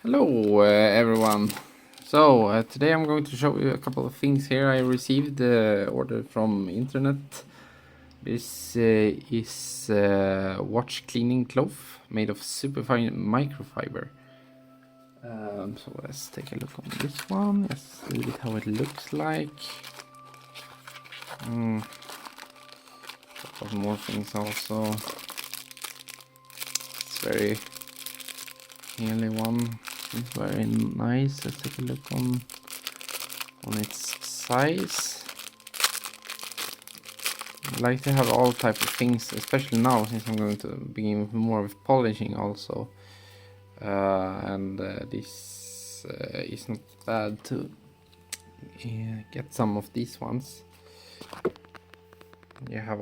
Hello everyone. So today I'm going to show you a couple of things here. I received the order from internet. This is watch cleaning cloth made of superfine microfiber. So let's take a look on this one. Let's see how it looks like. Couple more things also. It's very nearly one. It's very nice. Let's take a look on its size. I like to have all type of things, especially now since I'm going to begin more with polishing also. This is not bad to get some of these ones. You have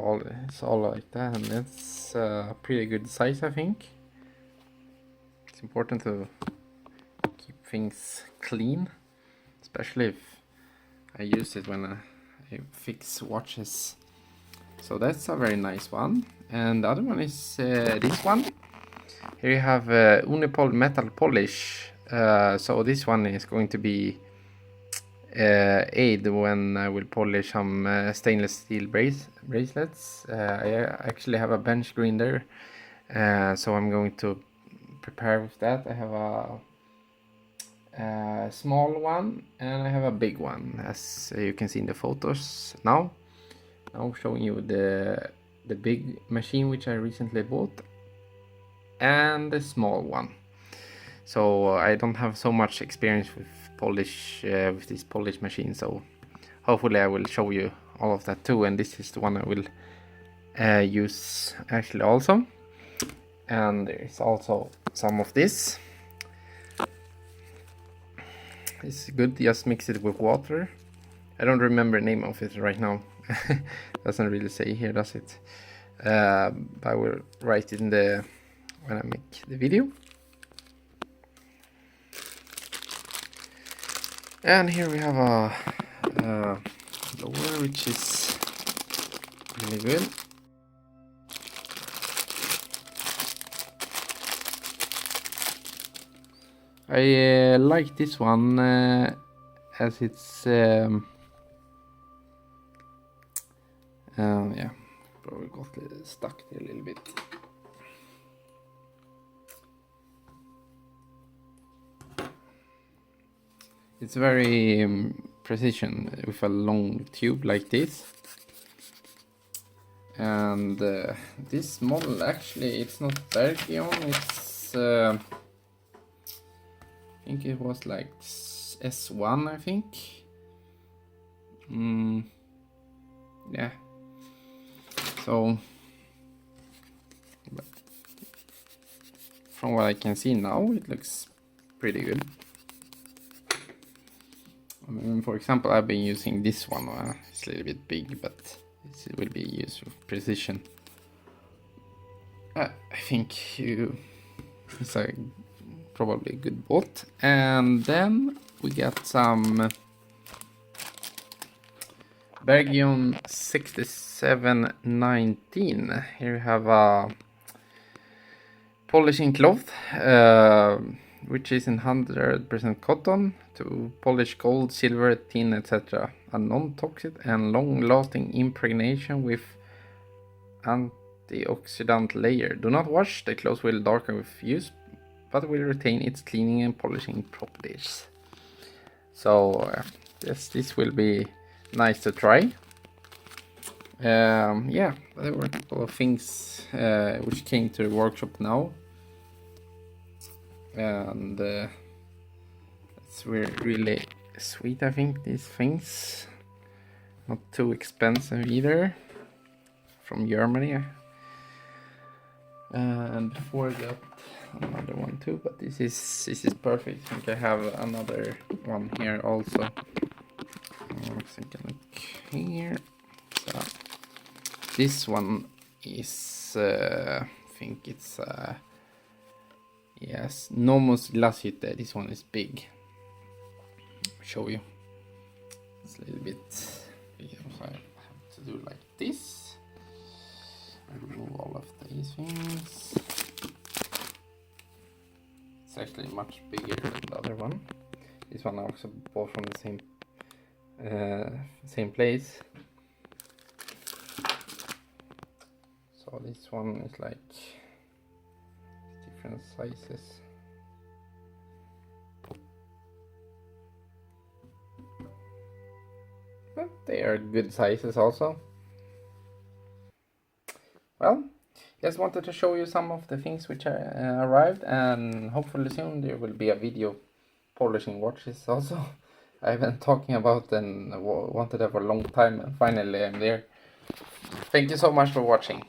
it's all like that, and it's a pretty good size, I think. It's important to keep things clean, especially if I use it when I fix watches. So that's a very nice one. And the other one is this one. Here you have Unipol metal polish. So this one is going to be aid when I will polish some stainless steel bracelets. I actually have a bench grinder, so I'm going to prepare with that. I have a small one and I have a big one, as you can see in the photos now. I'm showing you the big machine which I recently bought and the small one. So I don't have so much experience with polish with this polish machine, so hopefully I will show you all of that too. And this is the one I will use actually also. And there's also some of this. It's good, just mix it with water. I don't remember the name of it right now. Doesn't really say here, does it? But I will write it in when I make the video. And here we have a blower, which is really good. I like this one as it's yeah, probably got stuck there a little bit. It's very precision with a long tube like this. And this model, actually, it's not Bergeon, it's I think it was like S1, I think. Yeah. So from what I can see now, it looks pretty good. I mean, for example, I've been using this one. It's a little bit big, but it will be used with precision. I think it's a probably a good bolt. And then we got some Bergeon 6719. Here you have a polishing cloth, which is in 100% cotton to polish gold, silver, tin, etc. A non-toxic and long-lasting impregnation with antioxidant layer. Do not wash, the cloth will darken with use, but will retain its cleaning and polishing properties. So yes, this will be nice to try. Yeah, there were a couple of things which came to the workshop now. And it's really sweet, I think, these things. Not too expensive either. From Germany. And before I got another one too, but this is perfect. I think I have another one here also. Let's take a look here. So this one is I think it's yes, Nomos Glashytte. This one is big. I'll show you. It's a little bit bigger, so I have to do like this. Remove all of these things. It's actually much bigger than the other one. This one I also bought from the same place. So this one is like different sizes. But they are good sizes also. Well, just wanted to show you some of the things which arrived, and hopefully soon there will be a video polishing watches also. I've been talking about and wanted that for a long time, and finally I'm there. Thank you so much for watching.